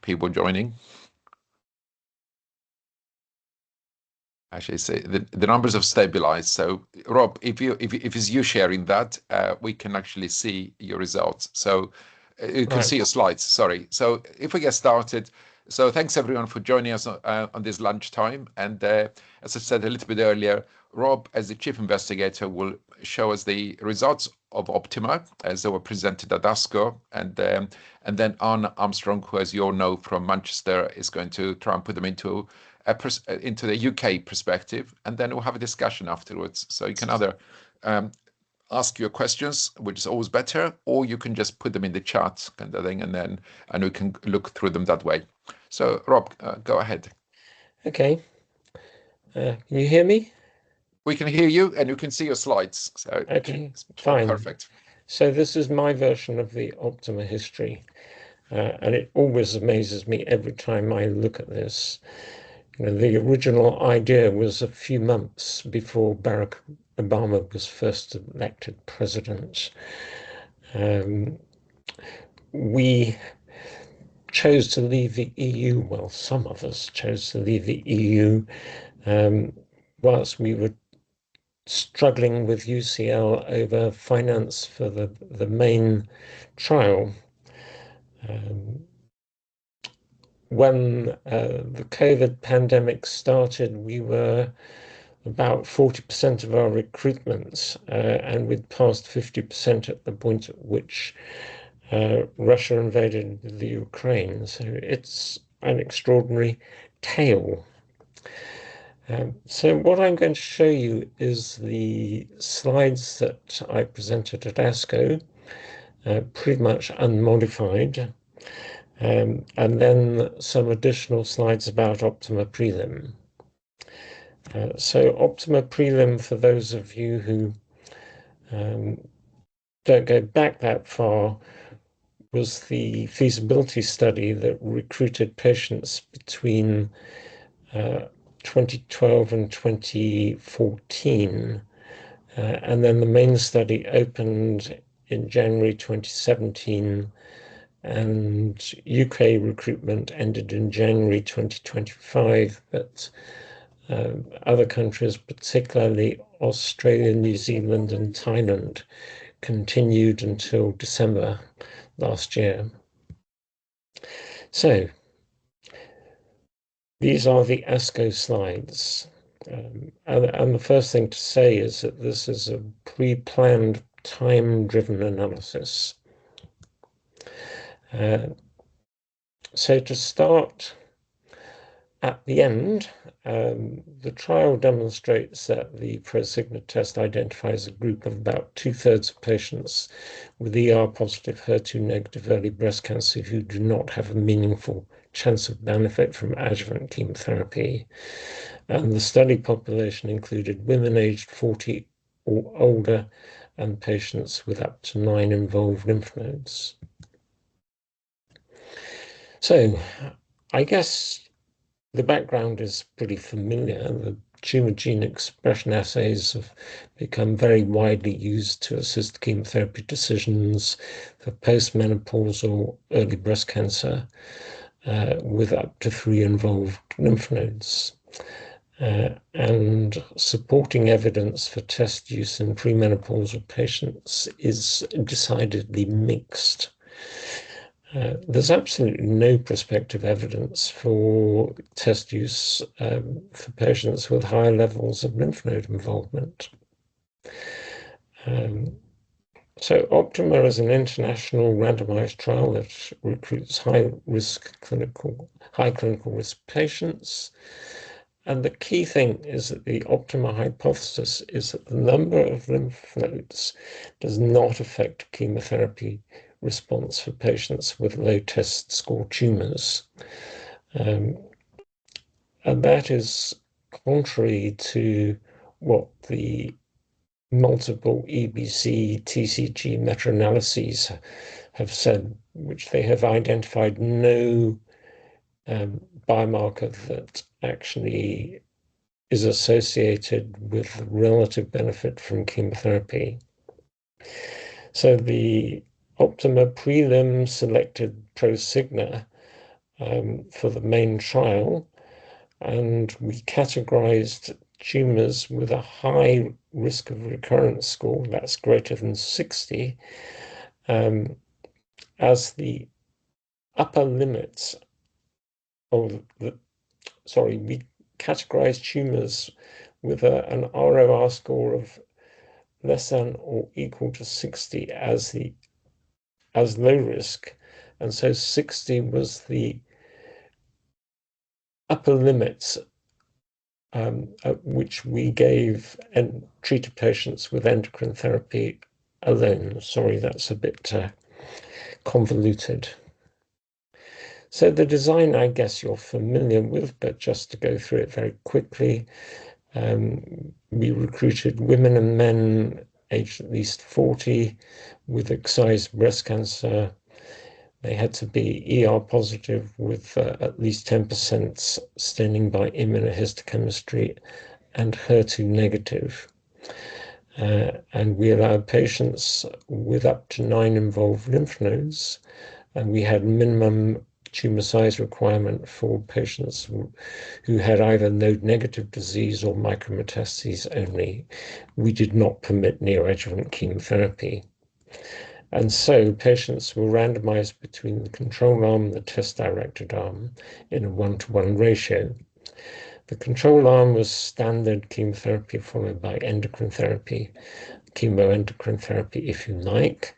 people joining. Actually, say the numbers have stabilized. So, Rob, if it's you sharing that, we can actually see your results. So you can see your slides. Sorry. So if we get started, so thanks everyone for joining us on this lunchtime. And as I said a little bit earlier, Rob, as the chief investigator, will show us the results of OPTIMA as they were presented at ASCO, and then Anna Armstrong, who, as you all know from Manchester, is going to try and put them into the UK perspective, and then we'll have a discussion afterwards. So you can either ask your questions, which is always better, or you can just put them in the chat kind of thing, and we can look through them that way. So Rob, go ahead. Okay. Can you hear me? We can hear you, and you can see your slides. So okay, fine. Perfect. So this is my version of the OPTIMA history, and it always amazes me every time I look at this. You know, the original idea was a few months before Barack Obama was first elected president. We chose to leave the EU, well, some of us chose to leave the EU whilst we were struggling with UCL over finance for the main trial. When the COVID pandemic started, we were about 40% of our recruitments, and we'd passed 50% at the point at which Russia invaded the Ukraine. So it's an extraordinary tale. So what I'm going to show you is the slides that I presented at ASCO, pretty much unmodified, and then some additional slides about OPTIMA prelim. So OPTIMA prelim, for those of you who don't go back that far, was the feasibility study that recruited patients between 2012 and 2014. And then the main study opened in January 2017, and UK recruitment ended in January 2025, but other countries, particularly Australia, New Zealand, and Thailand, continued until December last year. So these are the ASCO slides. And the first thing to say is that this is a pre-planned, time-driven analysis. So to start at the end, the trial demonstrates that the Prosigna test identifies a group of about 2/3 of patients with ER-positive, HER2-negative early breast cancer who do not have a meaningful chance of benefit from adjuvant chemotherapy. And the study population included women aged 40 or older and patients with up to 9 involved lymph nodes. So I guess the background is pretty familiar. The tumor gene expression assays have become very widely used to assist chemotherapy decisions for postmenopausal early breast cancer with up to 3 involved lymph nodes. And supporting evidence for test use in premenopausal patients is decidedly mixed. There's absolutely no prospective evidence for test use for patients with higher levels of lymph node involvement. So OPTIMA is an international randomized trial that recruits high clinical risk patients. And the key thing is that the OPTIMA hypothesis is that the number of lymph nodes does not affect chemotherapy response for patients with low test score tumors. And that is contrary to what the multiple EBC, TCG meta-analyses have said, which they have identified no biomarker that actually is associated with relative benefit from chemotherapy. So the OPTIMA prelim selected Prosigna for the main trial, and we categorized tumors with a high risk of recurrence score, that's greater than 60, as the upper limits of we categorized tumors with an ROR score of less than or equal to 60 as low risk, and so 60 was the upper limits at which we gave and treated patients with endocrine therapy alone. Sorry, that's a bit convoluted. So the design, I guess you're familiar with, but just to go through it very quickly, we recruited women and men aged at least 40 with excised breast cancer. They had to be ER positive with at least 10% staining by immunohistochemistry and HER2 negative. And we allowed patients with up to 9 involved lymph nodes, and we had minimum tumor size requirement for patients who had either node negative disease or micrometastases only. We did not permit neoadjuvant chemotherapy. And so patients were randomized between the control arm and the test-directed arm in a 1-to-1 ratio. The control arm was standard chemotherapy followed by endocrine therapy, chemoendocrine therapy if you like.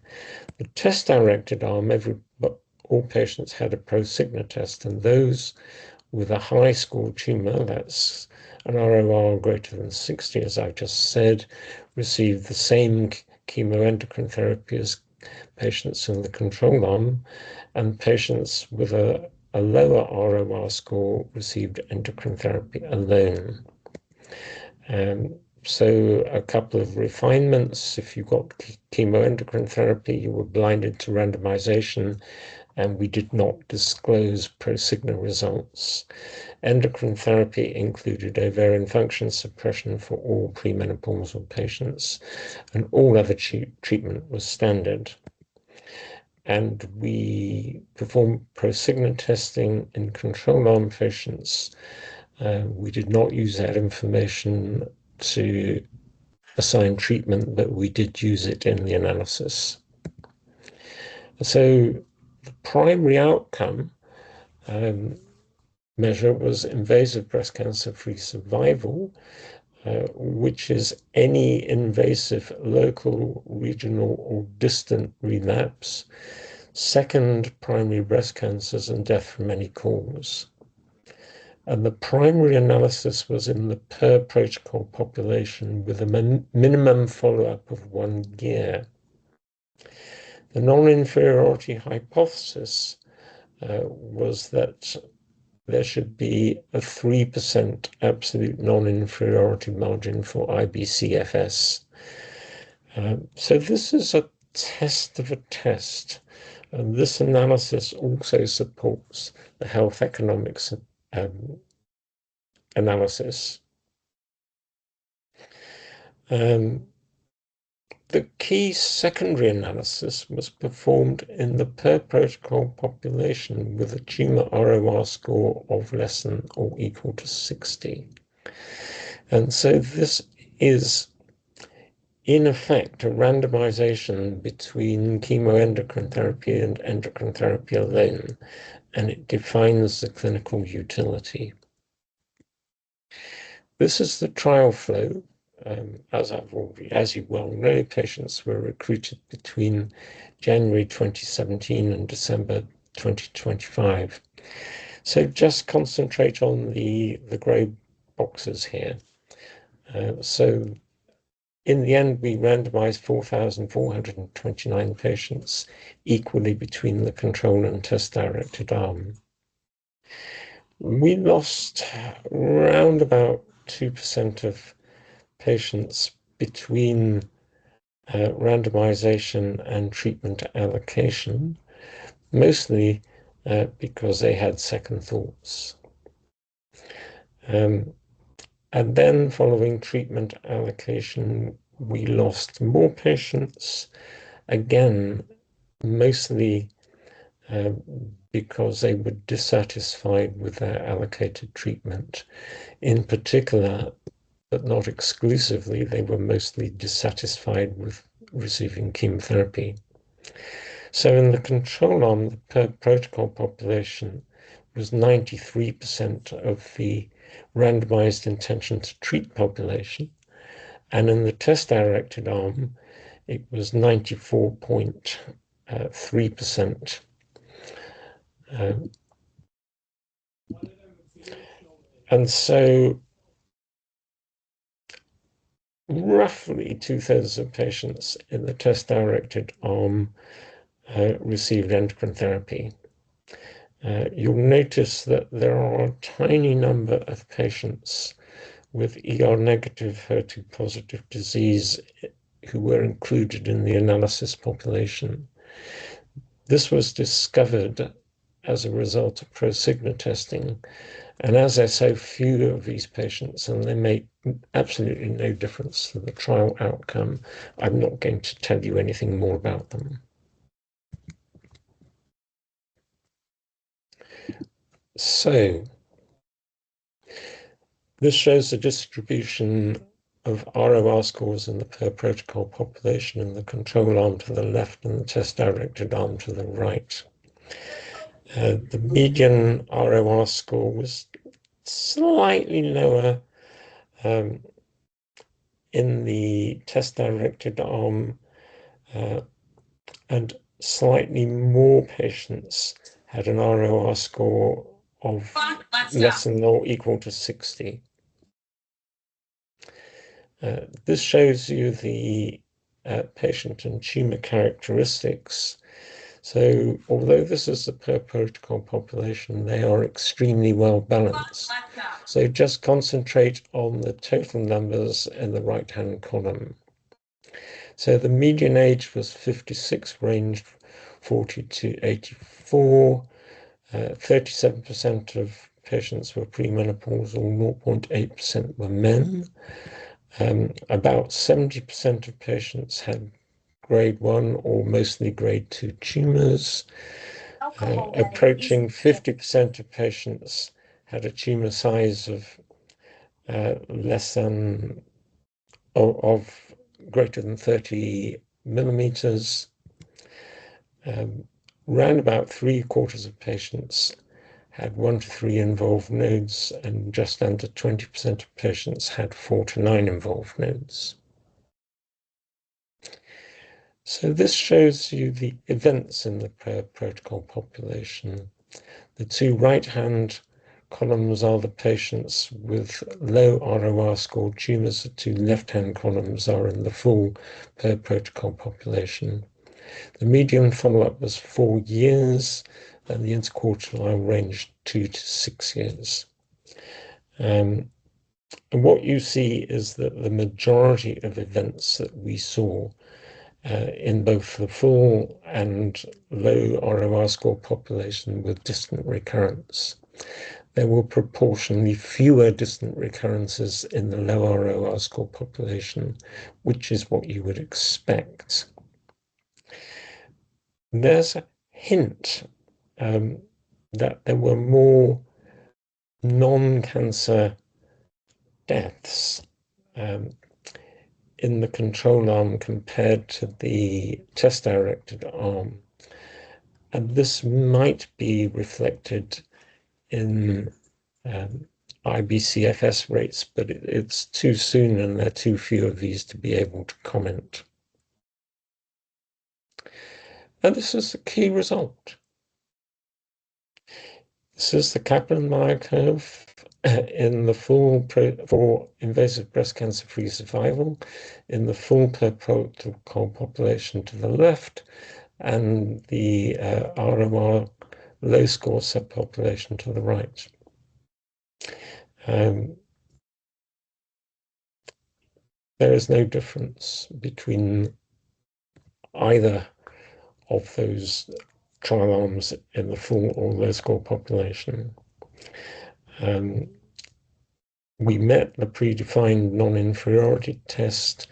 The test-directed arm, all patients had a Prosigna test, and those with a high score tumor, that's an ROR greater than 60, as I just said, received the same chemoendocrine therapy as patients in the control arm, and patients with a lower ROR score received endocrine therapy alone. So a couple of refinements. If you got chemoendocrine therapy, you were blinded to randomization, and we did not disclose Prosigna results. Endocrine therapy included ovarian function suppression for all premenopausal patients, and all other treatment was standard. And we performed Prosigna testing in control arm patients. We did not use that information to assign treatment, but we did use it in the analysis. So the primary outcome measure was invasive breast cancer-free survival, which is any invasive local, regional, or distant relapse, second primary breast cancers, and death from any cause. And the primary analysis was in the per protocol population with a minimum follow-up of 1 year. The non-inferiority hypothesis was that there should be a 3% absolute non-inferiority margin for IBCFS. So this is a test of a test. And this analysis also supports the health economics analysis. The key secondary analysis was performed in the per protocol population with a tumor ROR score of less than or equal to 60. And so this is, in effect, a randomization between chemoendocrine therapy and endocrine therapy alone, and it defines the clinical utility. This is the trial flow. As you well know, patients were recruited between January 2017 and December 2025. So just concentrate on the grey boxes here. So in the end, we randomized 4,429 patients equally between the control and test-directed arm. We lost around about 2% of patients between randomization and treatment allocation, mostly because they had second thoughts. And then following treatment allocation, we lost more patients, again, mostly because they were dissatisfied with their allocated treatment. In particular, but not exclusively, they were mostly dissatisfied with receiving chemotherapy. So in the control arm, the per protocol population was 93% of the randomized intention to treat population. And in the test-directed arm, it was 94.3%. And so roughly 2/3 of patients in the test-directed arm received endocrine therapy. You'll notice that there are a tiny number of patients with ER-negative, HER2-positive disease who were included in the analysis population. This was discovered as a result of Prosigna testing. And as there's so few of these patients and they make absolutely no difference to the trial outcome, I'm not going to tell you anything more about them. So this shows the distribution of ROR scores in the per protocol population in the control arm to the left and the test-directed arm to the right. The median ROR score was slightly lower in the test-directed arm, and slightly more patients had an ROR score of less than or equal to 60. This shows you the patient and tumor characteristics. So although this is the per protocol population, they are extremely well balanced. So just concentrate on the total numbers in the right-hand column. So the median age was 56, ranged 40 to 84. 37% of patients were premenopausal, 0.8% were men. About 70% of patients had grade 1 or mostly grade 2 tumors. Approaching 50% of patients had a tumor size of less than, of greater than 30 millimeters. Round about 3/4 of patients had 1 to 3 involved nodes, and just under 20% of patients had 4 to 9 involved nodes. So this shows you the events in the per protocol population. The two right-hand columns are the patients with low ROR score tumors. The two left-hand columns are in the full per protocol population. The median follow-up was 4 years, and the interquartile ranged 2 to 6 years. And what you see is that the majority of events that we saw in both the full and low ROR score population with distant recurrence. There were proportionally fewer distant recurrences in the low ROR score population, which is what you would expect. There's a hint that there were more non-cancer deaths in the control arm compared to the test-directed arm. And this might be reflected in IBCFS rates, but it's too soon and there are too few of these to be able to comment. And this is the key result. This is the Kaplan-Meier curve in the full for invasive breast cancer-free survival in the full per protocol population to the left, and the ROR low score subpopulation to the right. There is no difference between either of those trial arms in the full or low score population. We met the predefined non-inferiority test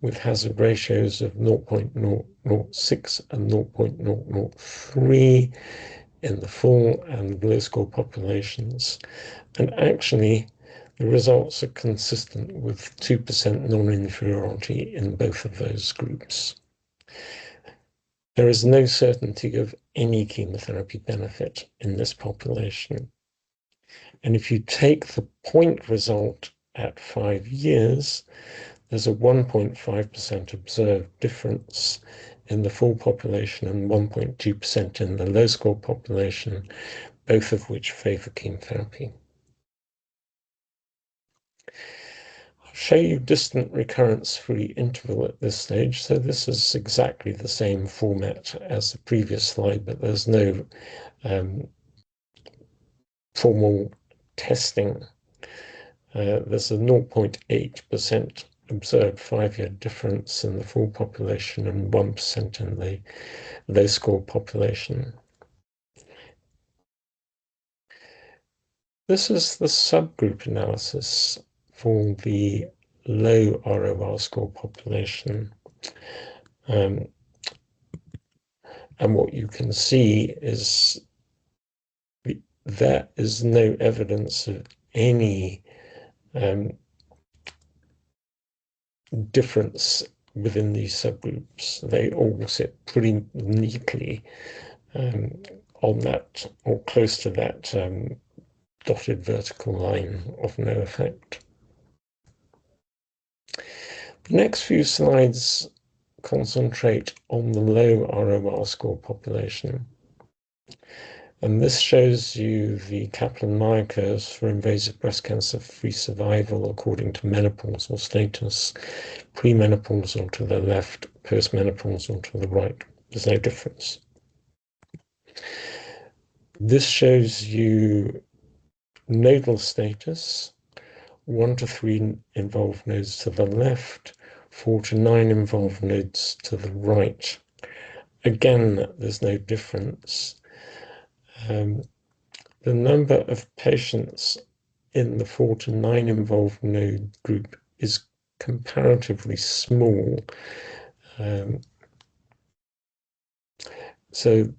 with hazard ratios of 0.006 and 0.003 in the full and low score populations. And actually, the results are consistent with 2% non-inferiority in both of those groups. There is no certainty of any chemotherapy benefit in this population. And if you take the point result at 5 years, there's a 1.5% observed difference in the full population and 1.2% in the low score population, both of which favor chemotherapy. I'll show you distant recurrence-free interval at this stage. So this is exactly the same format as the previous slide, but there's no formal testing. There's a 0.8% observed 5-year difference in the full population and 1% in the low score population. This is the subgroup analysis for the low ROR score population. And what you can see is there is no evidence of any difference within these subgroups. They all sit pretty neatly on that or close to that dotted vertical line of no effect. The next few slides concentrate on the low ROR score population. And this shows you the Kaplan-Meier curves for invasive breast cancer-free survival according to menopausal status, premenopausal to the left, postmenopausal to the right. There's no difference. This shows you nodal status, 1 to 3 involved nodes to the left, 4 to 9 involved nodes to the right. Again, there's no difference. The number of patients in the 4 to 9 involved node group is comparatively small. So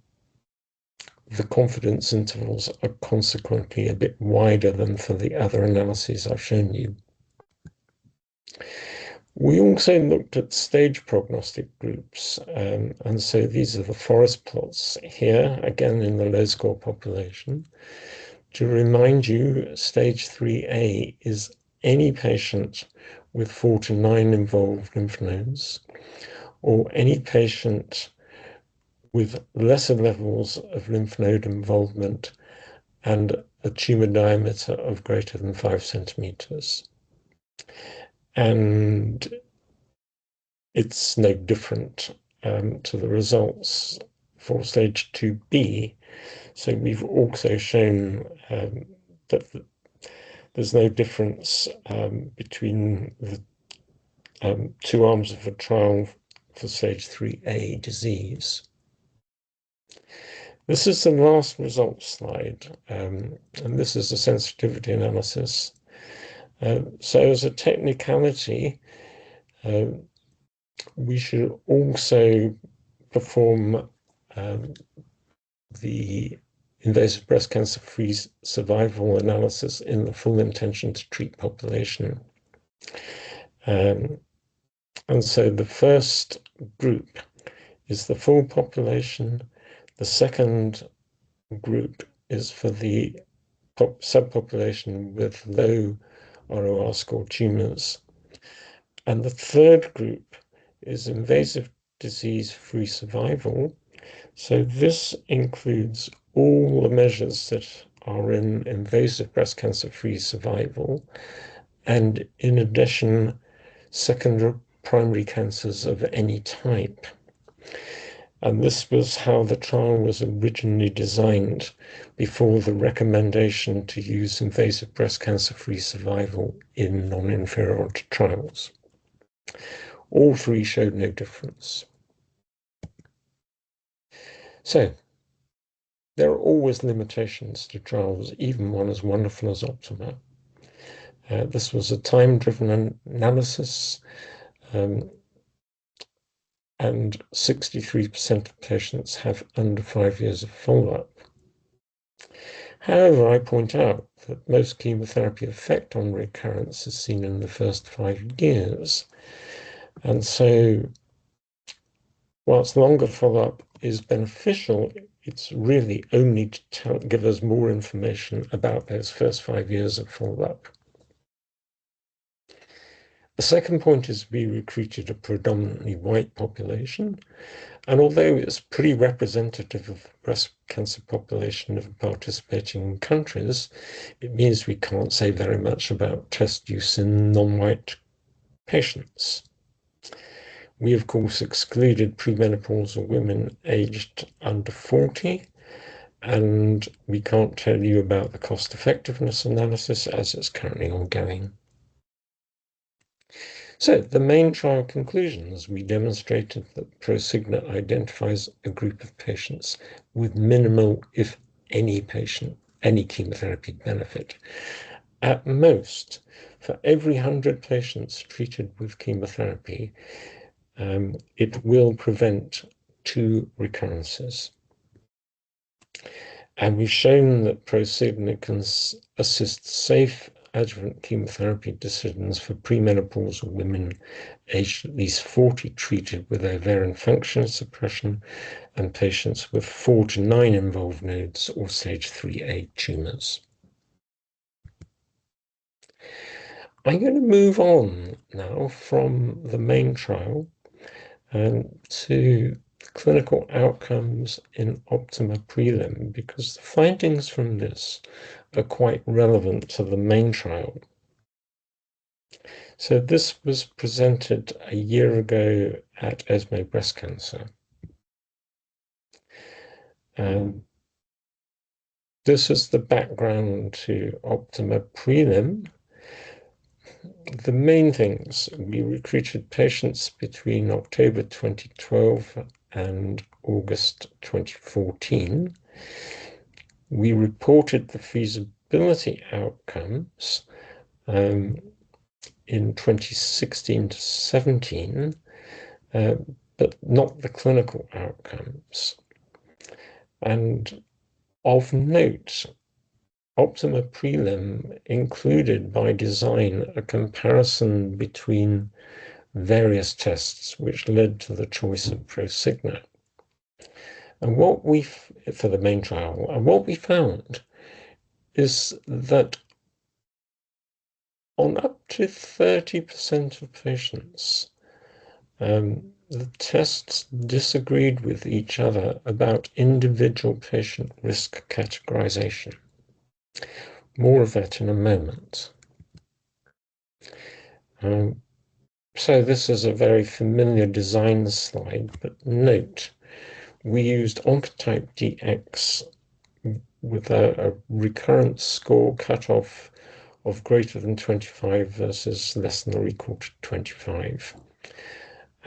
the confidence intervals are consequently a bit wider than for the other analyses I've shown you. We also looked at stage prognostic groups, and so these are the forest plots here, again in the low score population. To remind you, stage 3A is any patient with 4 to 9 involved lymph nodes, or any patient with lesser levels of lymph node involvement and a tumor diameter of greater than 5 centimeters. And it's no different to the results for stage 2B. So we've also shown that there's no difference between the two arms of the trial for stage 3A disease. This is the last results slide, and this is a sensitivity analysis. So as a technicality, we should also perform the invasive breast cancer-free survival analysis in the full intention to treat population. And so the first group is the full population. The second group is for the subpopulation with low ROR score tumors. And the third group is invasive disease-free survival. So this includes all the measures that are in invasive breast cancer-free survival, and in addition, secondary primary cancers of any type. And this was how the trial was originally designed before the recommendation to use invasive breast cancer-free survival in non-inferiority trials. All three showed no difference. So, there are always limitations to trials, even one as wonderful as OPTIMA. This was a time-driven analysis. and 63% of patients have under 5 years of follow-up. However, I point out that most chemotherapy effect on recurrence is seen in the first 5 years. And so, whilst longer follow-up is beneficial, it's really only to give us more information about those first 5 years of follow-up. The second point is we recruited a predominantly white population, and although it's pretty representative of the breast cancer population of participating countries, it means we can't say very much about test use in non-white patients. We, of course, excluded premenopausal women aged under 40, and we can't tell you about the cost-effectiveness analysis as it's currently ongoing. So the main trial conclusions, we demonstrated that Prosigna identifies a group of patients with minimal, if any chemotherapy benefit. At most, for every 100 patients treated with chemotherapy, it will prevent 2 recurrences. And we've shown that Prosigna can assist safe adjuvant chemotherapy decisions for premenopausal women aged at least 40 treated with ovarian function suppression and patients with 4 to 9 involved nodes or stage 3A tumors. I'm going to move on now from the main trial to clinical outcomes in OPTIMA prelim, because the findings from this are quite relevant to the main trial. So this was presented a year ago at ESMO Breast Cancer. This is the background to OPTIMA prelim. The main things, we recruited patients between October 2012 and August 2014. We reported the feasibility outcomes in 2016 to 17, but not the clinical outcomes. And of note, OPTIMA prelim included by design a comparison between various tests, which led to the choice of Prosigna. And for the main trial, and what we found is that on up to 30% of patients, the tests disagreed with each other about individual patient risk categorization. More of that in a moment. So this is a very familiar design slide, but note, we used Oncotype DX with a recurrence score cutoff of greater than 25 versus less than or equal to 25.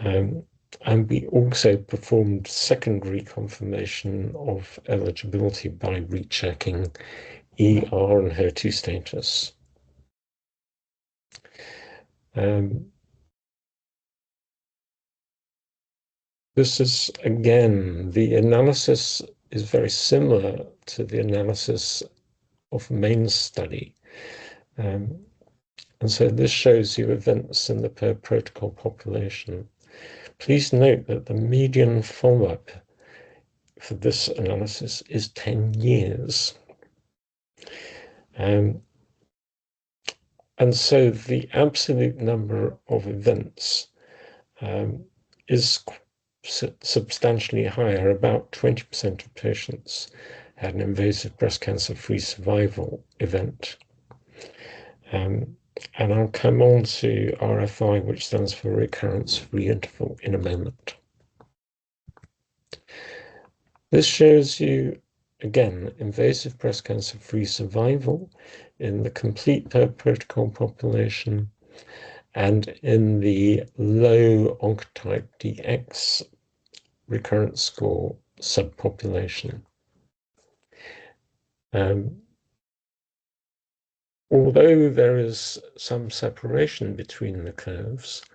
And we also performed secondary confirmation of eligibility by rechecking ER and HER2 status. This is, again, the analysis is very similar to the analysis of main study. And so this shows you events in the per protocol population. Please note that the median follow-up for this analysis is 10 years. And so the absolute number of events is substantially higher. About 20% of patients had an invasive breast cancer-free survival event. And I'll come on to RFI, which stands for recurrence-free interval, in a moment. This shows you, again, invasive breast cancer-free survival in the complete per protocol population and in the low Oncotype DX recurrence score subpopulation. Although there is some separation between the curves,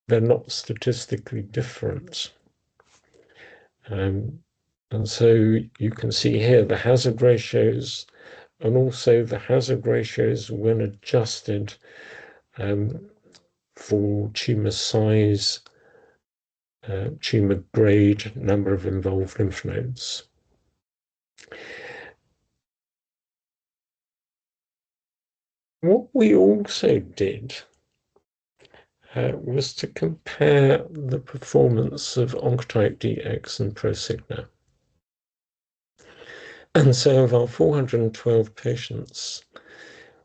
they're not statistically different. And so you can see here the hazard ratios, and also the hazard ratios when adjusted for tumor size, tumor grade, number of involved lymph nodes. What we also did was to compare the performance of Oncotype DX and Prosigna. And so of our 412 patients,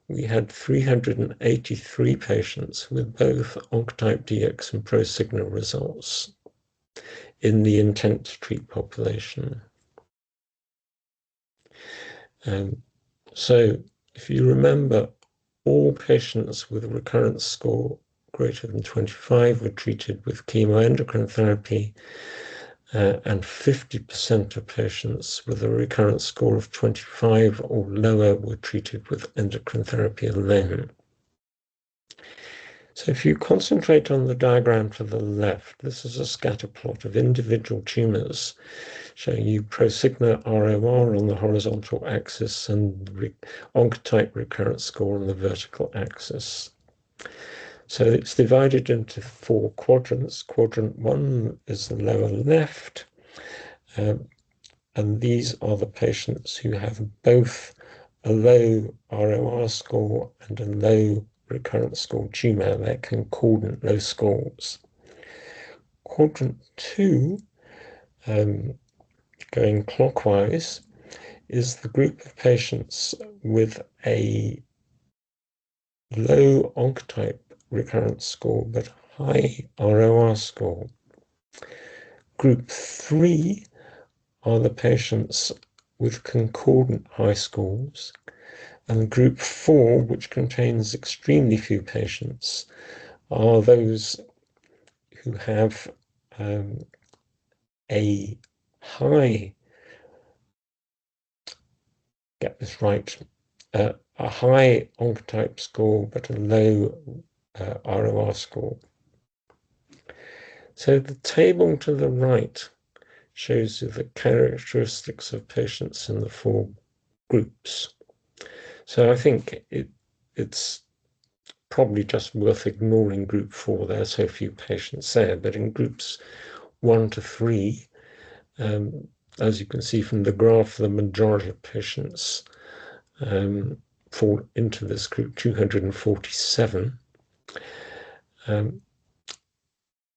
we had 383 patients with both Oncotype DX and Prosigna results in the intent to treat population. So if you remember, all patients with a recurrence score greater than 25 were treated with chemoendocrine therapy, and 50% of patients with a recurrence score of 25 or lower were treated with endocrine therapy alone. So if you concentrate on the diagram to the left, this is a scatter plot of individual tumors showing you Prosigna ROR on the horizontal axis and Oncotype recurrence score on the vertical axis. So it's divided into 4 quadrants. Quadrant 1 is the lower left, and these are the patients who have both a low ROR score and a low recurrence score tumor. They're concordant low scores. Quadrant 2, going clockwise, is the group of patients with a low Oncotype recurrence score but high ROR score. Group 3 are the patients with concordant high scores, and group 4, which contains extremely few patients, are those who have a high, get this right, a high Oncotype score but a low ROR score. So the table to the right shows you the characteristics of patients in the 4 groups. So I think it's probably just worth ignoring group 4. There are so few patients there, but in groups 1 to 3, as you can see from the graph, the majority of patients fall into this group, 247.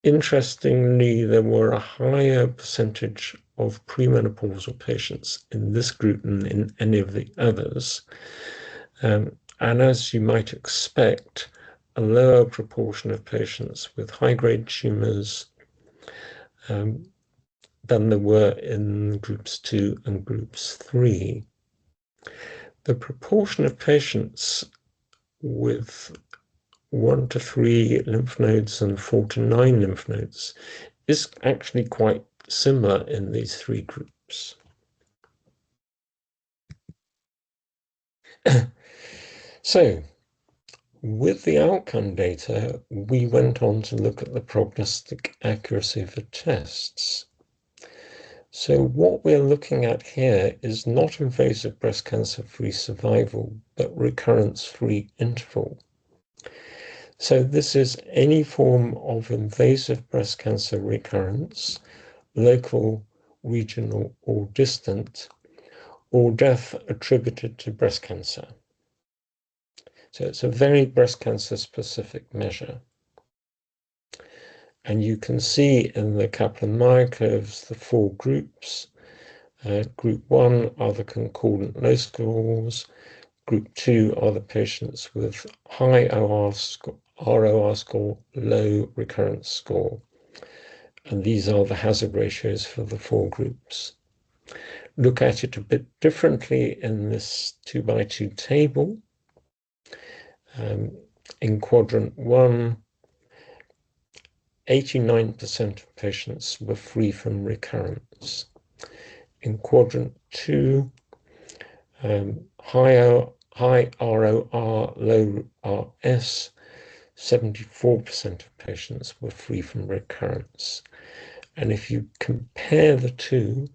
Interestingly, there were a higher percentage of premenopausal patients in this group than in any of the others. And as you might expect, a lower proportion of patients with high-grade tumors than there were in groups 2 and groups 3. The proportion of patients with 1 to 3 lymph nodes and 4 to 9 lymph nodes is actually quite similar in these 3 groups. So, with the outcome data, we went on to look at the prognostic accuracy of the tests. So what we're looking at here is not invasive breast cancer-free survival, but recurrence-free interval. So this is any form of invasive breast cancer recurrence, local, regional, or distant, or death attributed to breast cancer. So it's a very breast cancer specific measure. And you can see in the Kaplan-Meier curves the 4 groups. Group 1 are the concordant low scores. Group 2 are the patients with high ROR score, low recurrence score. And these are the hazard ratios for the 4 groups. Look at it a bit differently in this 2x2 table. In quadrant 1, 89% of patients were free from recurrence. In quadrant 2, high ROR, low RS, 74% of patients were free from recurrence. And if you compare the two,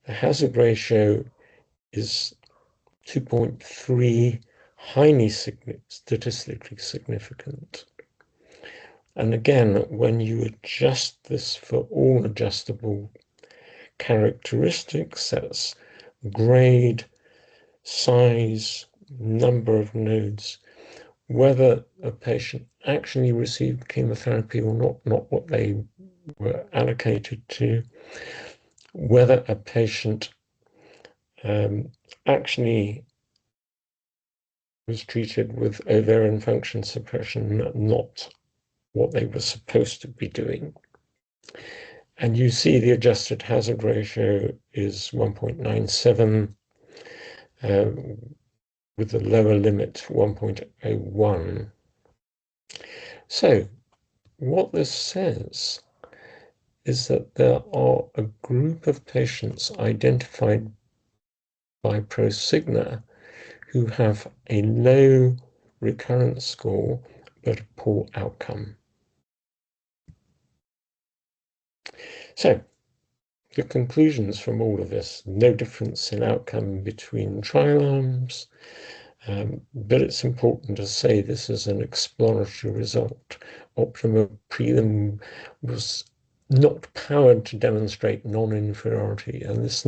the hazard ratio is 2.3, highly statistically significant. And again, when you adjust this for all adjustable characteristics, that's grade, size, number of nodes, whether a patient actually received chemotherapy or not what they were allocated to, whether a patient actually was treated with ovarian function suppression, not what they were supposed to be doing. And you see the adjusted hazard ratio is 1.97, with the lower limit 1.01. So what this says is that there are a group of patients identified by Prosigna who have a low recurrence score but a poor outcome. So the conclusions from all of this: no difference in outcome between trial arms, but it's important to say this is an exploratory result. OPTIMA prelim was not powered to demonstrate non-inferiority, and this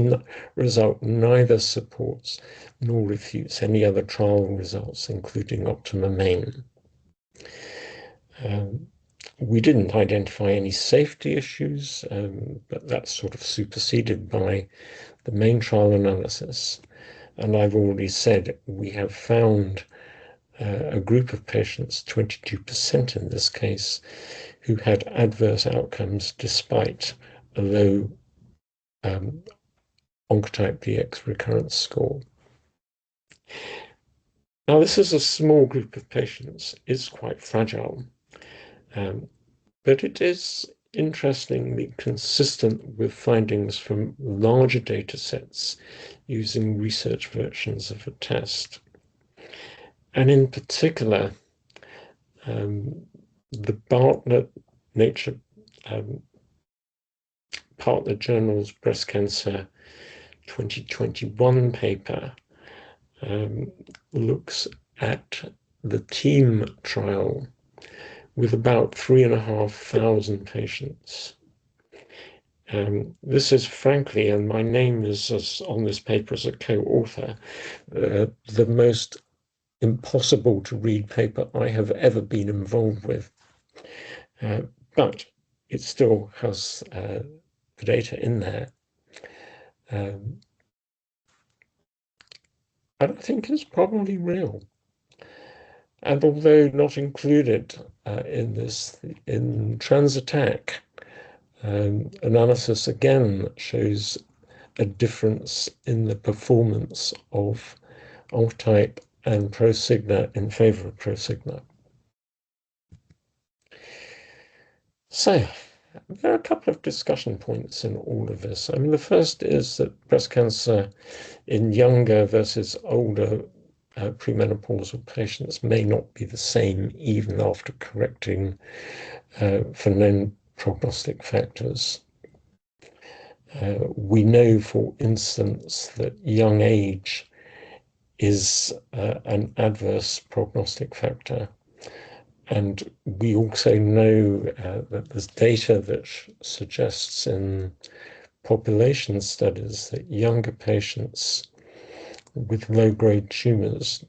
result neither supports nor refutes any other trial results, including OPTIMA main. We didn't identify any safety issues, but that's sort of superseded by the main trial analysis. And I've already said we have found a group of patients, 22% in this case, who had adverse outcomes despite a low Oncotype DX recurrence score. Now, this is a small group of patients, is quite fragile, but it is interestingly consistent with findings from larger data sets using research versions of a test. And in particular, the Nature Partner Journal's Breast Cancer 2021 paper looks at the TEAM trial with about 3,500 patients. This is frankly, and my name is on this paper as a co-author, the most impossible to read paper I have ever been involved with. But it still has the data in there. And I think it's probably real. And although not included in this, in TransAttack, analysis again shows a difference in the performance of Oncotype and Prosigna in favor of Prosigna. So there are a couple of discussion points in all of this. I mean, the first is that breast cancer in younger versus older premenopausal patients may not be the same even after correcting for known prognostic factors. We know, for instance, that young age is an adverse prognostic factor. And we also know that there's data that suggests in population studies that younger patients with low-grade tumors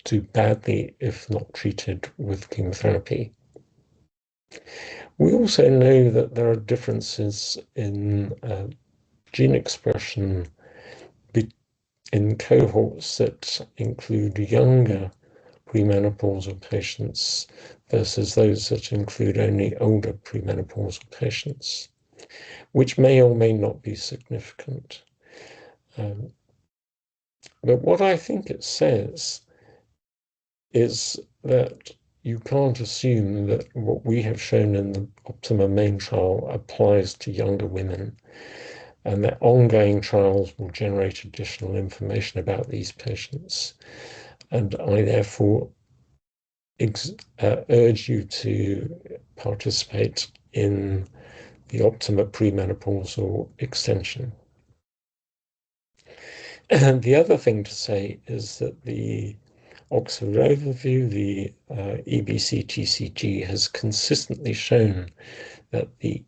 do badly if not treated with chemotherapy. We also know that there are differences in gene expression in cohorts that include younger premenopausal patients versus those that include only older premenopausal patients, which may or may not be significant. But what I think it says is that you can't assume that what we have shown in the OPTIMA main trial applies to younger women, and that ongoing trials will generate additional information about these patients. And I therefore urge you to participate in the OPTIMA premenopausal extension. And the other thing to say is that the Oxford overview, the EBC-TCG, has consistently shown that the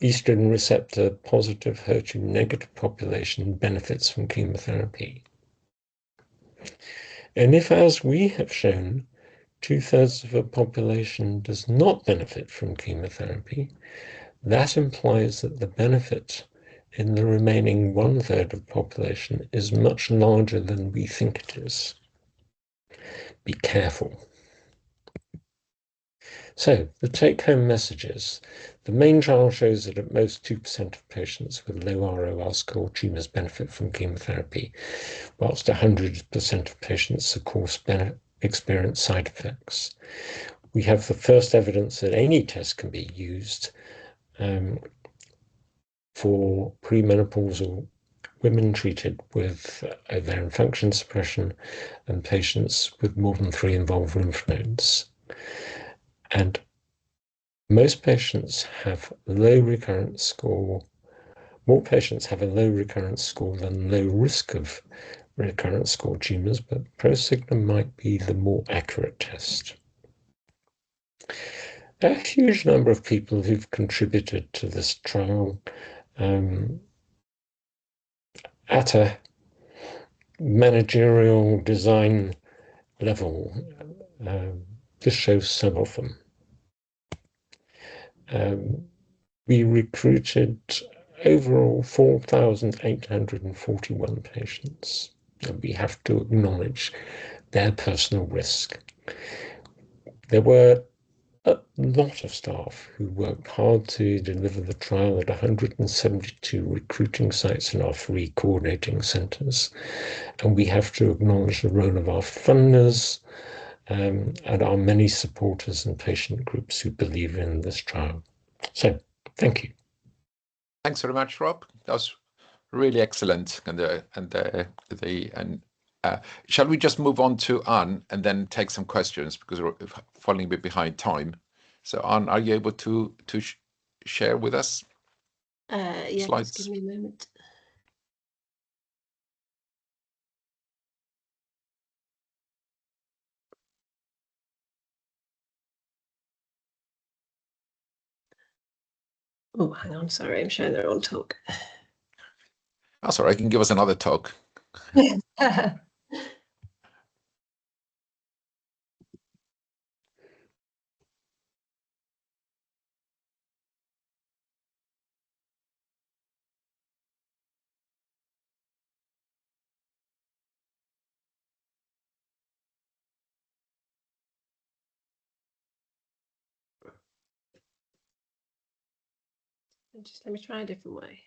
estrogen receptor positive, HER2 negative population benefits from chemotherapy. And if, as we have shown, 2/3 of the population does not benefit from chemotherapy, that implies that the benefit in the remaining 1/3 of the population is much larger than we think it is. Be careful. So the take-home messages. The main trial shows that at most 2% of patients with low ROR score tumours benefit from chemotherapy, whilst 100% of patients, of course, experience side effects. We have the first evidence that any test can be used for premenopausal women treated with ovarian function suppression and patients with more than 3 involved lymph nodes. And most patients have low recurrence score. More patients have a low recurrence score than low risk of recurrence score tumours, but Prosigna might be the more accurate test. A huge number of people who've contributed to this trial at a managerial design level. This shows some of them. We recruited overall 4,841 patients, and we have to acknowledge their personal risk. There were a lot of staff who worked hard to deliver the trial at 172 recruiting sites in our 3 coordinating centres, and we have to acknowledge the role of our funders and our many supporters and patient groups who believe in this trial. So, thank you. Thanks very much, Rob. That was really excellent. Shall we just move on to Anne and then take some questions, because we're falling a bit behind time. So, Anne, are you able to share with us? Yeah, slides? Just give me a moment. Oh, hang on, sorry, I'm showing the wrong talk. Oh, sorry, I can give us another talk. Just let me try a different way.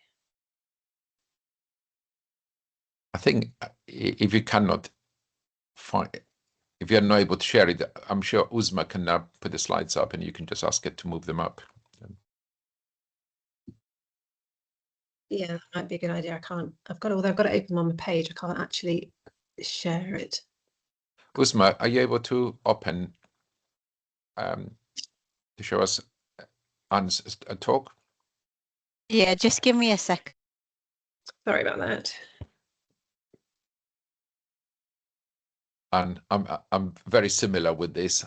I think if you cannot find, if you're not able to share it, I'm sure Uzma can now put the slides up and you can just ask it to move them up. Yeah, that might be a good idea. I can't, although I've got it open on my page, I can't actually share it. Uzma, are you able to open to show us Anne's talk? Yeah, just give me a sec. Sorry about that. And I'm very similar with this.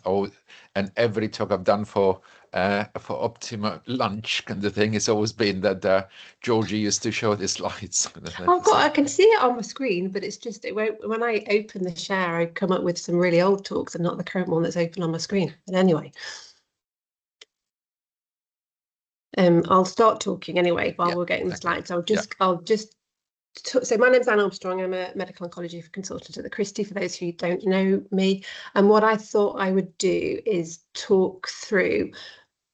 And every talk I've done for Optima lunch kind of thing, it's always been that Georgie used to show the slides. I can see it on my screen, but it's just it won't. When I open the share, I come up with some really old talks and not the current one that's open on my screen. But anyway, I'll start talking anyway while we're getting the slides. I'll just. So my name's Anne Armstrong. I'm a medical oncology consultant at the Christie, for those who don't know me. And what I thought I would do is talk through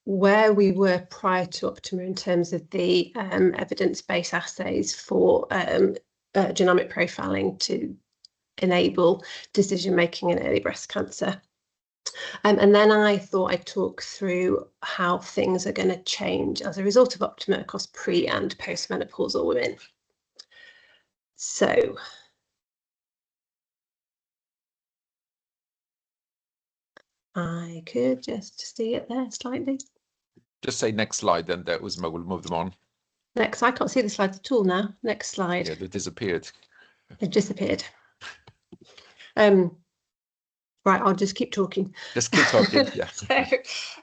where we were prior to OPTIMA in terms of the evidence-based assays for genomic profiling to enable decision-making in early breast cancer. And then I thought I'd talk through how things are going to change as a result of OPTIMA across pre- and postmenopausal women. So I could just see it there slightly. Just say next slide, and Uzma will move them on. Next, I can't see the slides at all now. Next slide. Yeah, they disappeared. They've disappeared. Right, I'll just keep talking. Just keep talking, yeah. So,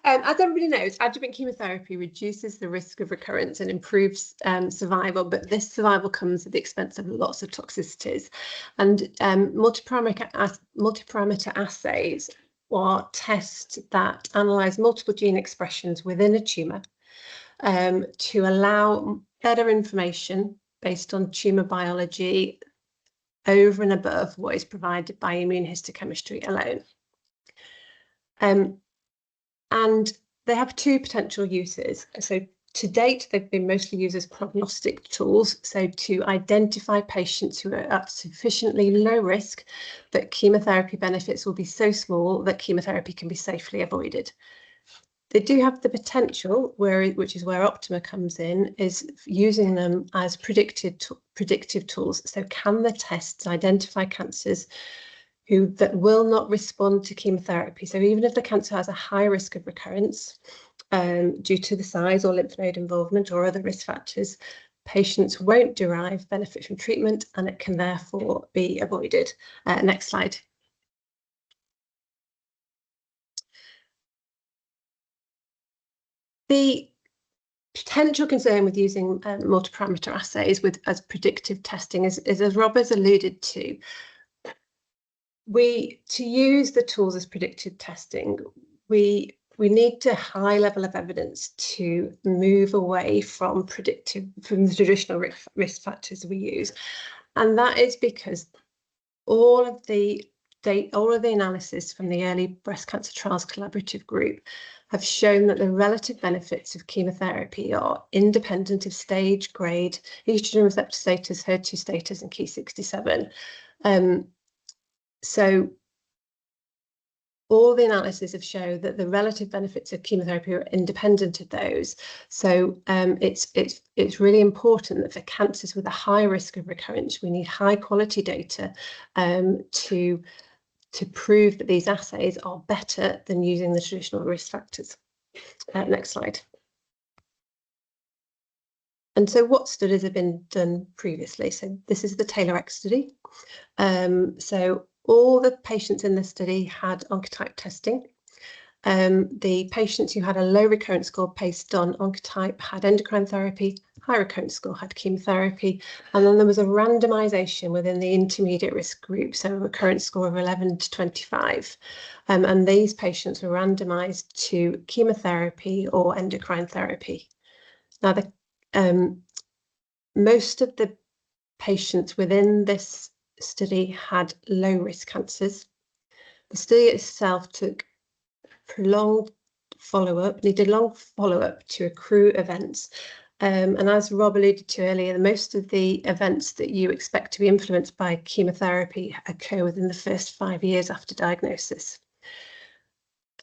as everybody knows, adjuvant chemotherapy reduces the risk of recurrence and improves survival, but this survival comes at the expense of lots of toxicities. And multiparameter assays are tests that analyse multiple gene expressions within a tumour to allow better information based on tumour biology over and above what is provided by immunohistochemistry alone. And they have two potential uses. So to date, they've been mostly used as prognostic tools, so to identify patients who are at sufficiently low risk that chemotherapy benefits will be so small that chemotherapy can be safely avoided. They do have the potential, which is where OPTIMA comes in, is using them as predictive tools. So can the tests identify cancers that will not respond to chemotherapy? So even if the cancer has a high risk of recurrence due to the size or lymph node involvement or other risk factors, patients won't derive benefit from treatment and it can therefore be avoided. Next slide. The potential concern with using multiparameter assays as predictive testing is, as Rob has alluded to, to use the tools as predictive testing, we need a high level of evidence to move away from the traditional risk factors we use, and that is because all of the analysis from the Early Breast Cancer Trials Collaborative Group have shown that the relative benefits of chemotherapy are independent of stage, grade, estrogen receptor status, HER2 status, and Ki67. So all the analyses have shown that the relative benefits of chemotherapy are independent of those. So it's really important that for cancers with a high risk of recurrence, we need high quality data to prove that these assays are better than using the traditional risk factors. Next slide. And so what studies have been done previously? So this is the TAILOR-X study. So all the patients in the study had Oncotype testing. The patients who had a low recurrence score based on Oncotype had endocrine therapy, high recurrence score had chemotherapy, and then there was a randomization within the intermediate risk group, so a recurrence score of 11 to 25. And these patients were randomized to chemotherapy or endocrine therapy. Now, most of the patients within this study had low risk cancers. The study itself took prolonged follow-up, needed long follow-up to accrue events. And as Rob alluded to earlier, most of the events that you expect to be influenced by chemotherapy occur within the first 5 years after diagnosis.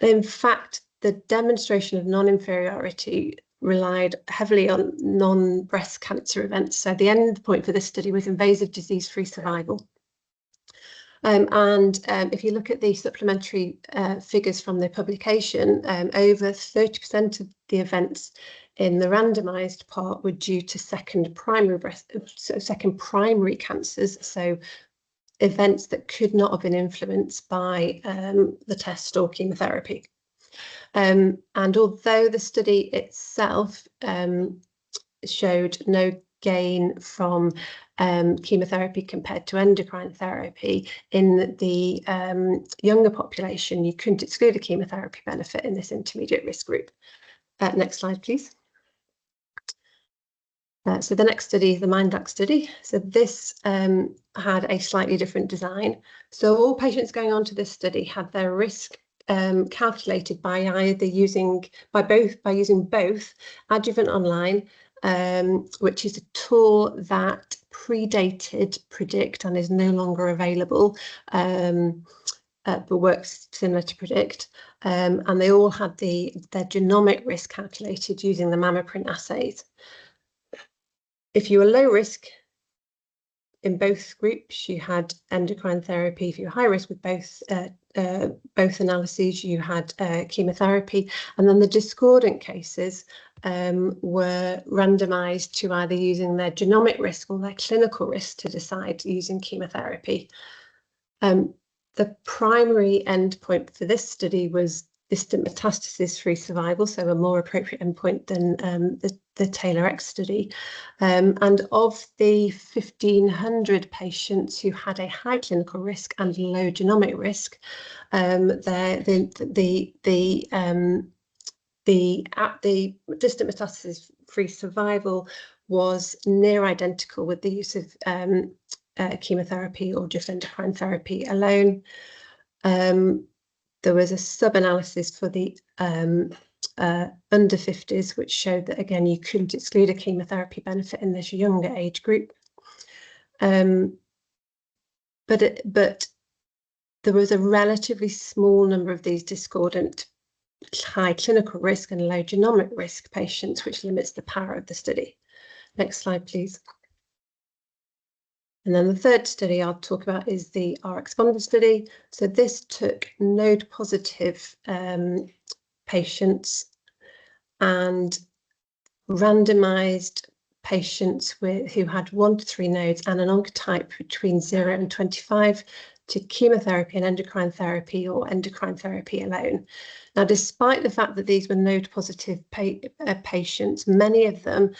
In fact, the demonstration of non-inferiority relied heavily on non-breast cancer events. So the end point for this study was invasive disease-free survival. If you look at the supplementary figures from the publication, over 30% of the events in the randomised part were due to second primary cancers, so events that could not have been influenced by the test or chemotherapy. And although the study itself showed no gain from chemotherapy compared to endocrine therapy, in the younger population, you couldn't exclude a chemotherapy benefit in this intermediate risk group. Next slide, please. So the next study is the MINDAC study. So this had a slightly different design. So all patients going on to this study had their risk calculated by using both Adjuvant Online, which is a tool that predated Predict and is no longer available, but works similar to Predict. And they all had their genomic risk calculated using the MammaPrint assays. If you were low risk, in both groups, you had endocrine therapy. If you're high risk with both analyses, you had chemotherapy, and then the discordant cases were randomized to either using their genomic risk or their clinical risk to decide using chemotherapy. The primary endpoint for this study was distant metastasis-free survival, so a more appropriate endpoint than the Taylor-X study. And of the 1,500 patients who had a high clinical risk and low genomic risk, the distant metastasis-free survival was near identical with the use of chemotherapy or just endocrine therapy alone. There was a sub-analysis for the under 50s, which showed that, again, you couldn't exclude a chemotherapy benefit in this younger age group. But there was a relatively small number of these discordant high clinical risk and low genomic risk patients, which limits the power of the study. Next slide, please. And then the third study I'll talk about is the RxPonder study. So this took node-positive patients and randomized patients who had 1 to 3 nodes and an oncotype between 0 and 25 to chemotherapy and endocrine therapy or endocrine therapy alone. Now, despite the fact that these were node-positive patients, many of them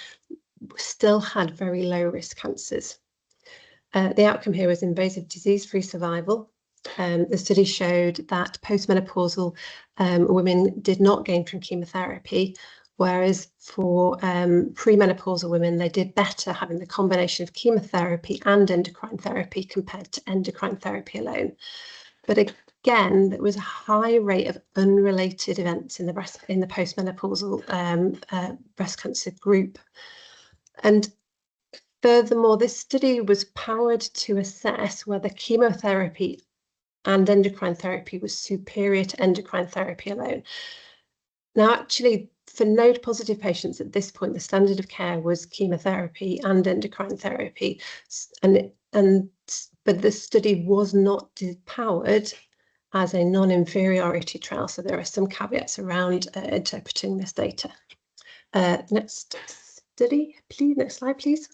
still had very low-risk cancers. The outcome here was invasive disease-free survival. The study showed that postmenopausal women did not gain from chemotherapy, whereas for premenopausal women, they did better having the combination of chemotherapy and endocrine therapy compared to endocrine therapy alone. But again, there was a high rate of unrelated events in the postmenopausal breast cancer group. And furthermore, this study was powered to assess whether chemotherapy and endocrine therapy was superior to endocrine therapy alone. Now, actually, for node-positive patients at this point, the standard of care was chemotherapy and endocrine therapy, but the study was not powered as a non-inferiority trial. So there are some caveats around interpreting this data. Next study, please. Next slide, please.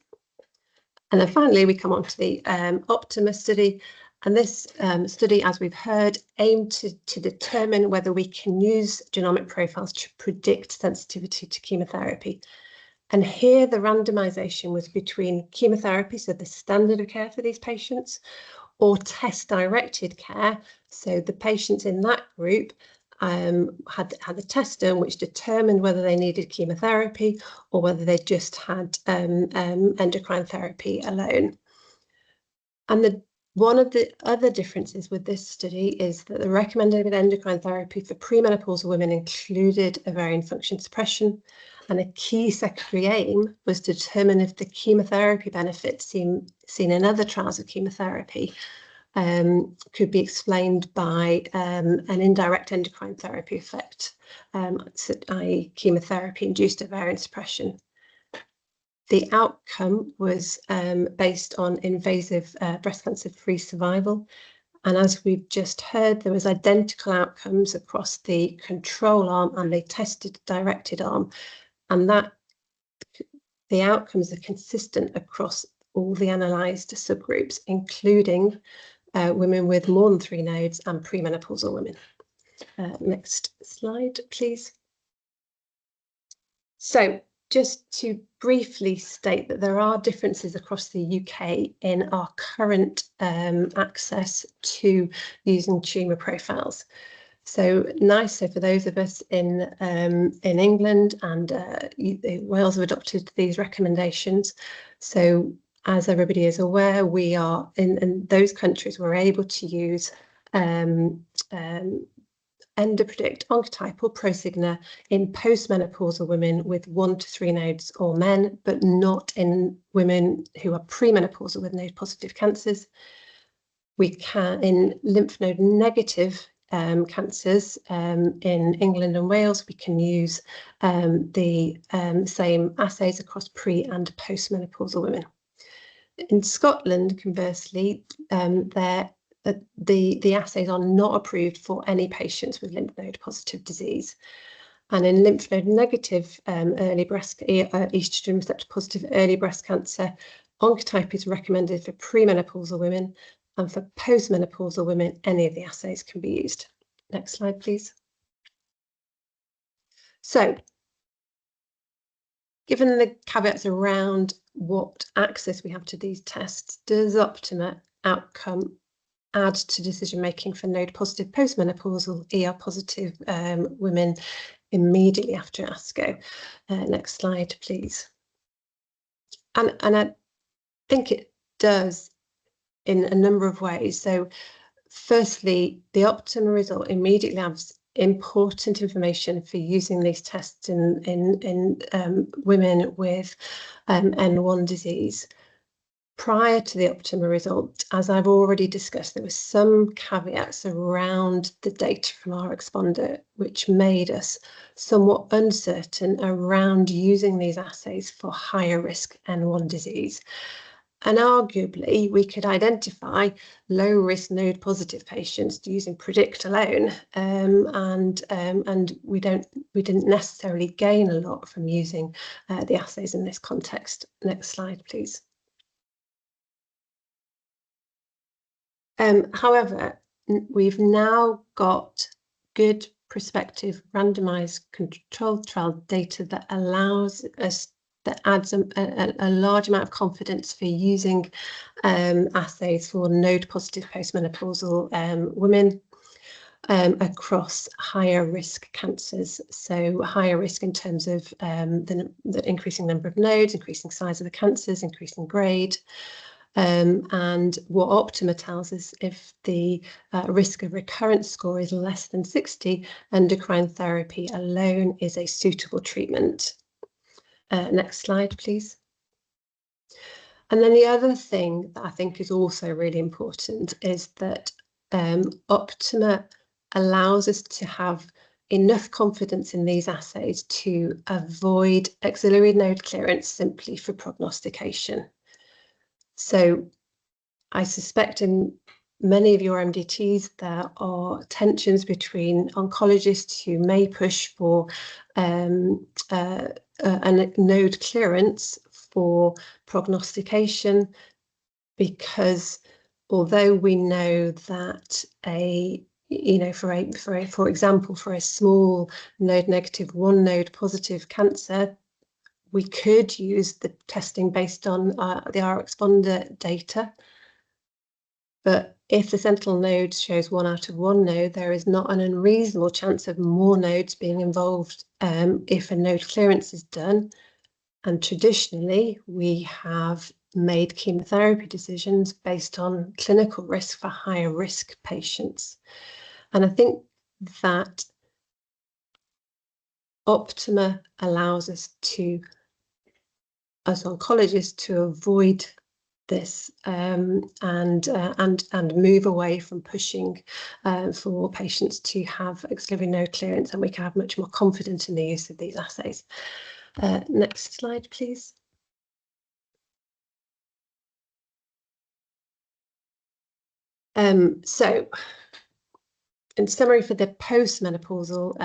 And then finally, we come on to the OPTIMA study. And this study, as we've heard, aimed to determine whether we can use genomic profiles to predict sensitivity to chemotherapy. And here the randomization was between chemotherapy, so the standard of care for these patients, or test-directed care. So the patients in that group had a test done which determined whether they needed chemotherapy or whether they just had endocrine therapy alone. And one of the other differences with this study is that the recommended endocrine therapy for premenopausal women included ovarian function suppression, and a key secondary aim was to determine if the chemotherapy benefits seen in other trials of chemotherapy could be explained by an indirect endocrine therapy effect, i.e. chemotherapy-induced ovarian suppression. The outcome was based on invasive breast cancer-free survival. And as we've just heard, there was identical outcomes across the control arm and the tested directed arm. And that the outcomes are consistent across all the analysed subgroups, including women with more than 3 nodes and premenopausal women. Next slide, please. So just to briefly state that there are differences across the UK in our current access to using tumour profiles. So NICE, so for those of us in England and Wales have adopted these recommendations. So as everybody is aware, we are in those countries, we're able to use EndoPredict, Oncotype or Prosigna in postmenopausal women with 1 to 3 nodes or men, but not in women who are premenopausal with node-positive cancers. We can, in lymph node negative cancers in England and Wales, we can use the same assays across pre and postmenopausal women. In Scotland, conversely, the assays are not approved for any patients with lymph node positive disease. And in lymph node negative early breast estrogen receptor positive early breast cancer, Oncotype is recommended for premenopausal women, and for postmenopausal women, any of the assays can be used. Next slide, please. So, given the caveats around what access we have to these tests, does OPTIMA outcome add to decision making for node positive postmenopausal ER positive women immediately after ASCO? Next slide, please. And I think it does in a number of ways. So firstly, the OPTIMA result immediately adds important information for using these tests in women with N1 disease. Prior to the OPTIMA result, as I've already discussed, there were some caveats around the data from our responder, which made us somewhat uncertain around using these assays for higher risk N1 disease. And arguably, we could identify low-risk node-positive patients using PREDICT alone, and we didn't necessarily gain a lot from using the assays in this context. Next slide, please. However, we've now got good prospective randomized controlled trial data that allows us, that adds a large amount of confidence for using assays for node positive postmenopausal women across higher risk cancers. So higher risk in terms of the increasing number of nodes, increasing size of the cancers, increasing grade. And what OPTIMA tells us, if the risk of recurrence score is less than 60, endocrine therapy alone is a suitable treatment. Next slide, please. And then the other thing that I think is also really important is that OPTIMA allows us to have enough confidence in these assays to avoid axillary node clearance simply for prognostication. So I suspect in many of your MDTs there are tensions between oncologists who may push for a node clearance for prognostication, because although we know that for example, for a small node negative, one node positive cancer, we could use the testing based on the RxPonder data. But if the sentinel node shows 1 out of 1 node, there is not an unreasonable chance of more nodes being involved if a node clearance is done. And traditionally, we have made chemotherapy decisions based on clinical risk for higher risk patients. And I think that OPTIMA allows us to, as oncologists, to avoid this and move away from pushing for patients to have axillary node clearance, and we can have much more confidence in the use of these assays. Next slide, please. So, in summary, for the postmenopausal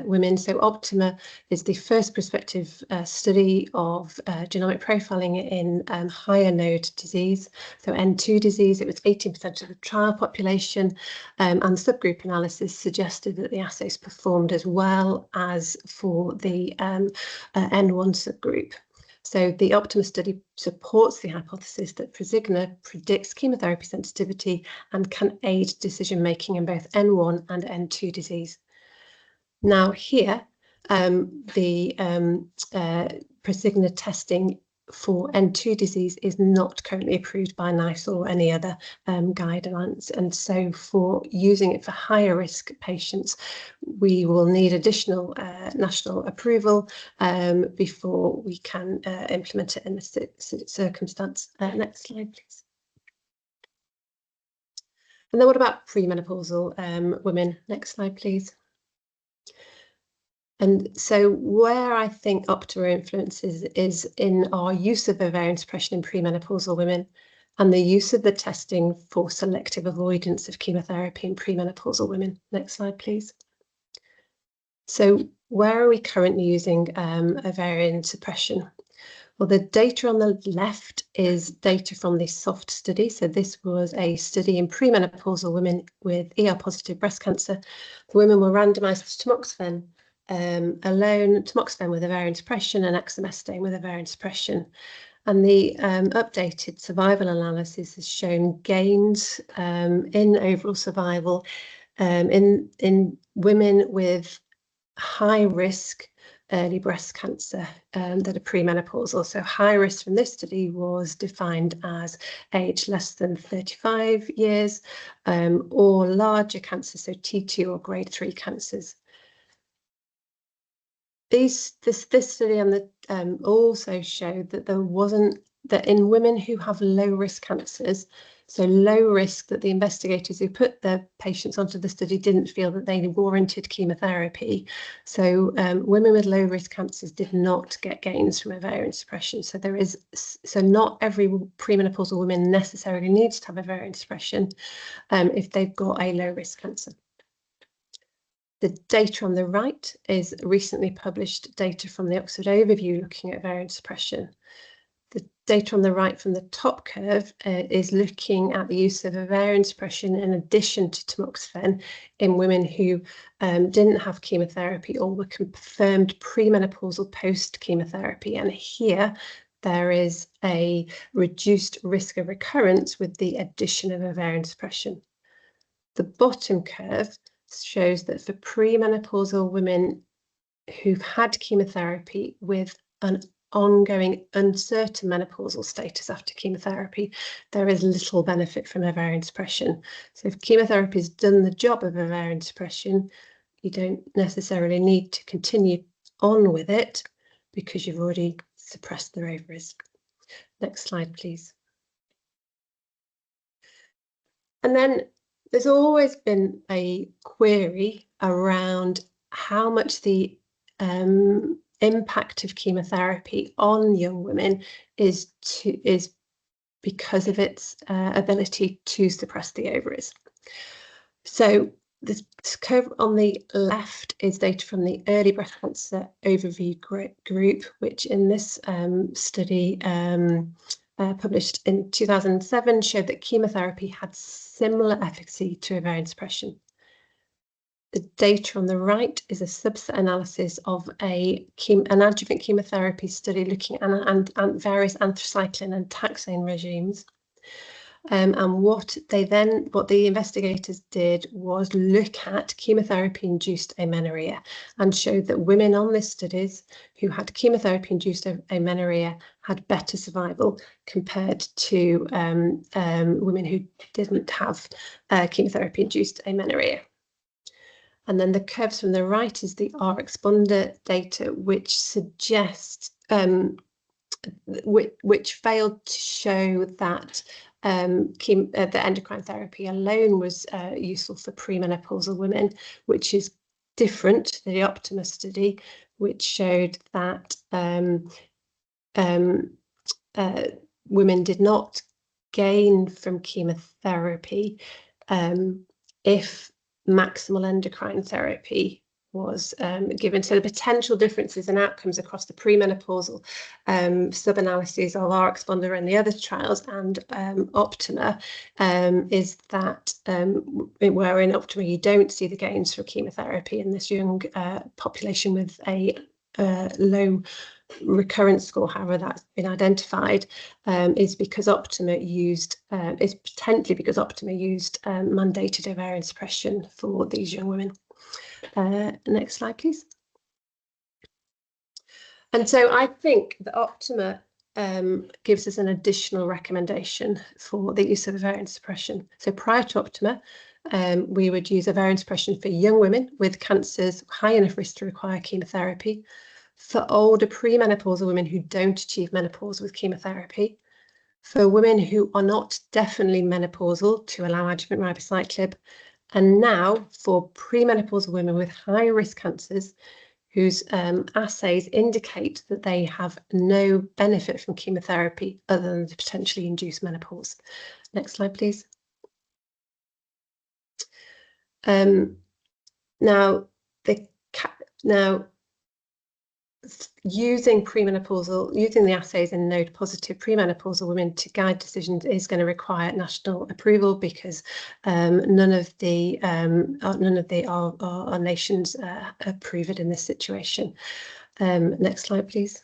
women, so OPTIMA is the first prospective study of genomic profiling in higher node disease. So N2 disease, it was 18% of the trial population, and subgroup analysis suggested that the assays performed as well as for the N1 subgroup. So the OPTIMA study supports the hypothesis that Prosigna predicts chemotherapy sensitivity and can aid decision-making in both N1 and N2 disease. Now here, the Prosigna testing for N2 disease is not currently approved by NICE or any other guidelines. And so for using it for higher risk patients, we will need additional national approval before we can implement it in this circumstance. Next slide, please. And then what about premenopausal women? Next slide, please. And so where I think OPTIMA influences is in our use of ovarian suppression in premenopausal women and the use of the testing for selective avoidance of chemotherapy in premenopausal women. Next slide, please. So where are we currently using ovarian suppression? Well, the data on the left is data from the SOFT study. So this was a study in premenopausal women with ER-positive breast cancer. The women were randomised to tamoxifen alone, tamoxifen with ovarian suppression, and exemestane with ovarian suppression. And the updated survival analysis has shown gains in overall survival in women with high risk early breast cancer that are premenopausal. So high risk from this study was defined as age less than 35 years or larger cancers, so T2 or grade 3 cancers. This study and the also showed that that in women who have low risk cancers, so low risk, that the investigators who put the patients onto the study didn't feel that they warranted chemotherapy. So women with low risk cancers did not get gains from ovarian suppression. So not every premenopausal woman necessarily needs to have ovarian suppression if they've got a low risk cancer. The data on the right is recently published data from the Oxford Overview looking at ovarian suppression. The data on the right from the top curve is looking at the use of ovarian suppression in addition to tamoxifen in women who didn't have chemotherapy or were confirmed premenopausal post-chemotherapy. And here there is a reduced risk of recurrence with the addition of ovarian suppression. The bottom curve shows that for premenopausal women who've had chemotherapy with an ongoing uncertain menopausal status after chemotherapy, there is little benefit from ovarian suppression. So if chemotherapy has done the job of ovarian suppression, you don't necessarily need to continue on with it because you've already suppressed the ovaries. Next slide, please. And then there's always been a query around how much the impact of chemotherapy on young women is because of its ability to suppress the ovaries. So this curve on the left is data from the early breast cancer overview group, which in this study published in 2007 showed that chemotherapy had similar efficacy to ovarian suppression. The data on the right is a subset analysis of an adjuvant chemotherapy study looking at various anthracycline and taxane regimes. And what the investigators did was look at chemotherapy-induced amenorrhea and showed that women on this studies who had chemotherapy-induced amenorrhea had better survival compared to women who didn't have chemotherapy-induced amenorrhea. And then the curves from the right is the R-responder data, which suggests which failed to show that the endocrine therapy alone was useful for premenopausal women, which is different to the OPTIMA study, which showed that women did not gain from chemotherapy if maximal endocrine therapy was given. So the potential differences in outcomes across the premenopausal sub-analyses of R-responder and the other trials and OPTIMA is that where in OPTIMA you don't see the gains for chemotherapy in this young population with a low recurrence score, however that's been identified, is because OPTIMA used is potentially because OPTIMA used mandated ovarian suppression for these young women. Next slide, please. And so I think that OPTIMA gives us an additional recommendation for the use of ovarian suppression. So prior to OPTIMA, we would use ovarian suppression for young women with cancers high enough risk to require chemotherapy, for older premenopausal women who don't achieve menopause with chemotherapy, for women who are not definitely menopausal to allow adjuvant ribociclib, and now for premenopausal women with high risk cancers whose assays indicate that they have no benefit from chemotherapy other than to potentially induce menopause. Next slide, please. Now, using the assays in node-positive premenopausal women to guide decisions is going to require national approval, because none of our nations approve it in this situation. Next slide, please.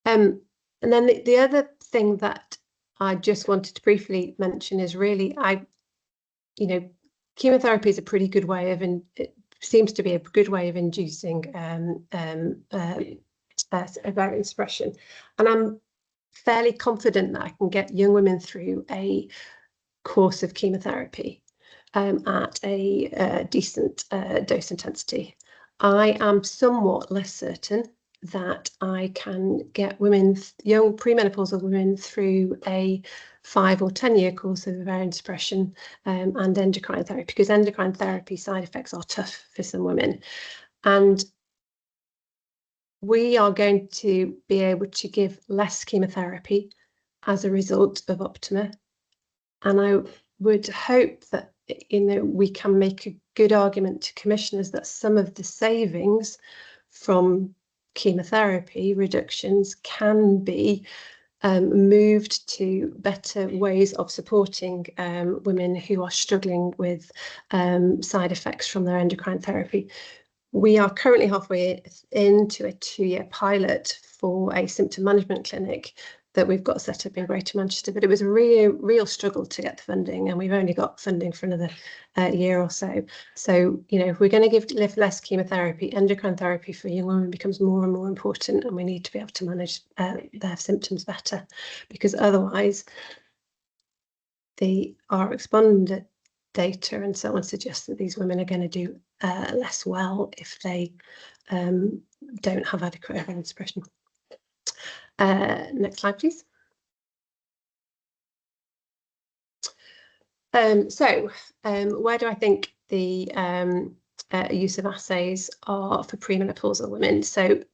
And then the other thing that I just wanted to briefly mention is really, chemotherapy is a pretty good way of, it seems to be a good way of inducing ovarian suppression. And I'm fairly confident that I can get young women through a course of chemotherapy at a decent dose intensity. I am somewhat less certain that I can get women, young premenopausal women, through a 5 or 10-year course of ovarian suppression and endocrine therapy, because endocrine therapy side effects are tough for some women. And we are going to be able to give less chemotherapy as a result of OPTIMA. And I would hope that, we can make a good argument to commissioners that some of the savings from chemotherapy reductions can be moved to better ways of supporting women who are struggling with side effects from their endocrine therapy. We are currently halfway into a 2-year pilot for a symptom management clinic that we've got set up in Greater Manchester, but it was a real struggle to get the funding, and we've only got funding for another year or so. So, if we're going to give less chemotherapy, endocrine therapy for young women becomes more and more important, and we need to be able to manage their symptoms better, because otherwise our responder data and so on suggests that these women are going to do less well if they don't have adequate ovarian suppression. Next slide, please. Where do I think the use of assays are for premenopausal women? So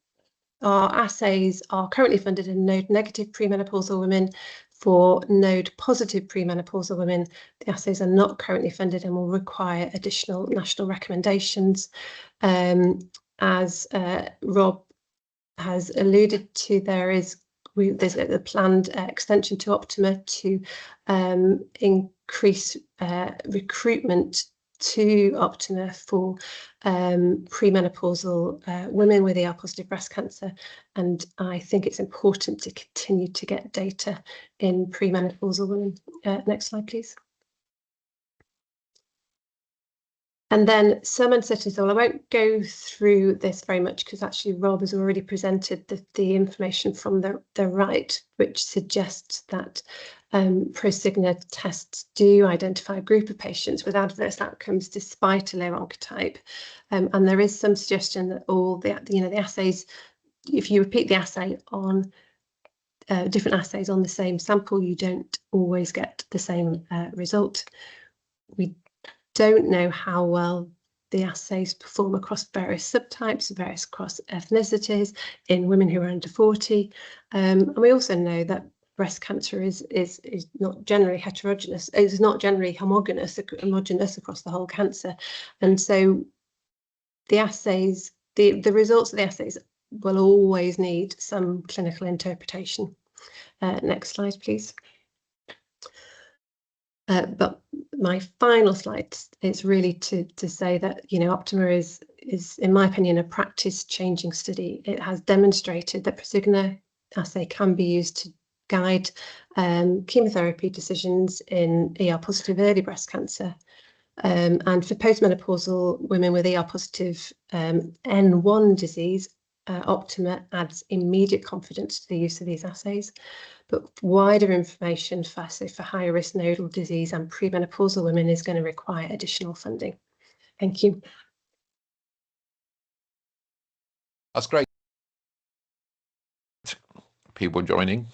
our assays are currently funded in node-negative premenopausal women. For node-positive premenopausal women, the assays are not currently funded and will require additional national recommendations. As Rob has alluded to, there's a planned extension to OPTIMA to increase recruitment to OPTIMA for premenopausal women with ER-positive breast cancer, and I think it's important to continue to get data in premenopausal women. Next slide, please. And then some uncertainty. Well, I won't go through this very much because actually Rob has already presented the information from the right, which suggests that Prosigna tests do identify a group of patients with adverse outcomes despite a low oncotype. And there is some suggestion that all the assays, if you repeat the assay on different assays on the same sample, you don't always get the same result. We don't know how well the assays perform across various subtypes, various across ethnicities, in women who are under 40. And we also know that breast cancer is not generally heterogeneous, it's not generally homogeneous across the whole cancer. And so the assays, the results of the assays will always need some clinical interpretation. Next slide, please. But my final slide is really to say that OPTIMA is in my opinion a practice-changing study. It has demonstrated that Prosigna assay can be used to guide chemotherapy decisions in ER-positive early breast cancer, and for postmenopausal women with ER-positive N1 disease. OPTIMA adds immediate confidence to the use of these assays. But wider information for higher risk nodal disease and premenopausal women is going to require additional funding. Thank you. That's great. People joining.